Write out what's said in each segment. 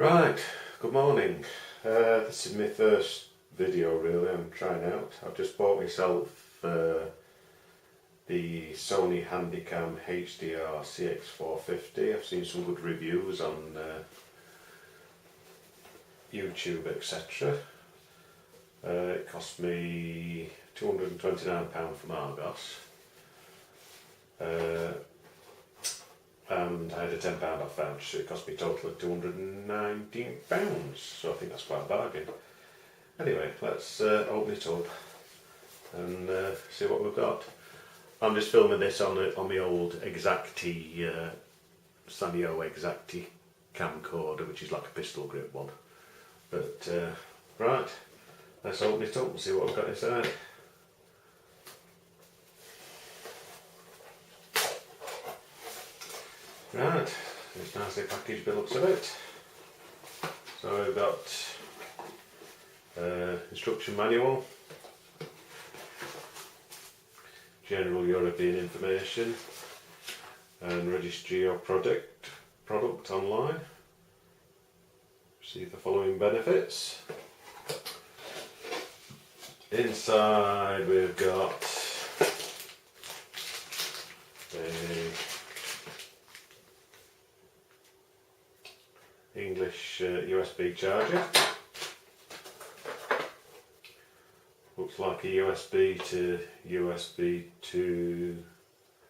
Right, good morning. This is my first video really I'm trying out. I've just bought myself the Sony HDR-CX450. I've seen some good reviews on YouTube, etc. It cost me £229 from Argos. And I had a £10 off voucher, so it cost me a total of £219, so I think that's quite a bargain. Anyway, let's open it up and see what we've got. I'm just filming this on my old Xacti, Sanyo Xacti camcorder, which is like a pistol grip one. But right, let's open it up and see what we've got inside. Right, it's nicely packaged by the looks of it. So we've got instruction manual, general European information, and register your product online. Receive the following benefits. Inside we've got English USB charger. Looks like a USB to USB to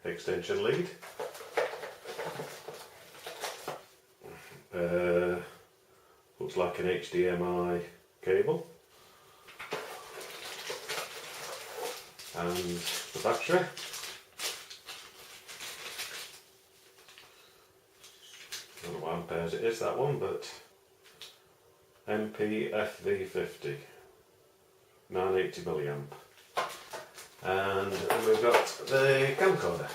extension lead. Looks like an HDMI cable. And the battery. I don't know what amperes it is, that one, but MPFV50, 980 milliamp. And we've got the camcorder,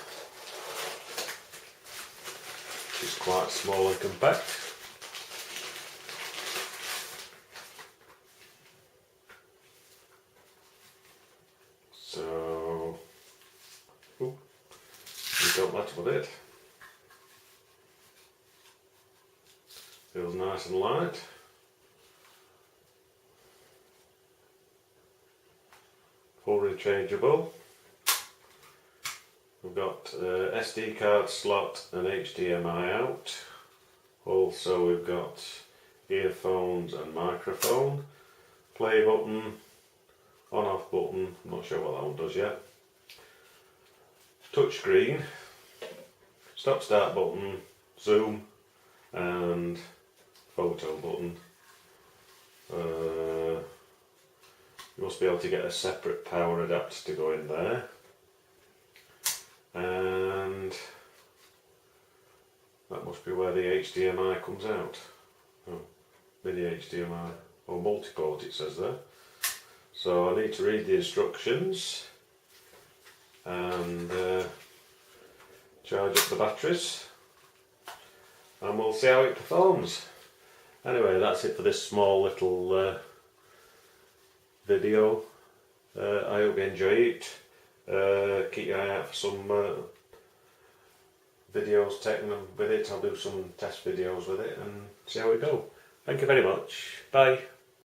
which is quite small and compact. So, we don't matter with it. Feels nice and light. Full rechargeable. We've got SD card slot and HDMI out. Also we've got earphones and microphone. Play button, on off button, I'm not sure what that one does yet. Touch screen, stop start button, zoom and photo button. You must be able to get a separate power adapter to go in there, and that must be where the HDMI comes out. Oh, mini HDMI or multi-port it says there. So I need to read the instructions and charge up the batteries, and we'll see how it performs. Anyway, that's it for this small little video. I hope you enjoy it. Keep your eye out for some videos taken with it. I'll do some test videos with it and see how we go. Thank you very much. Bye.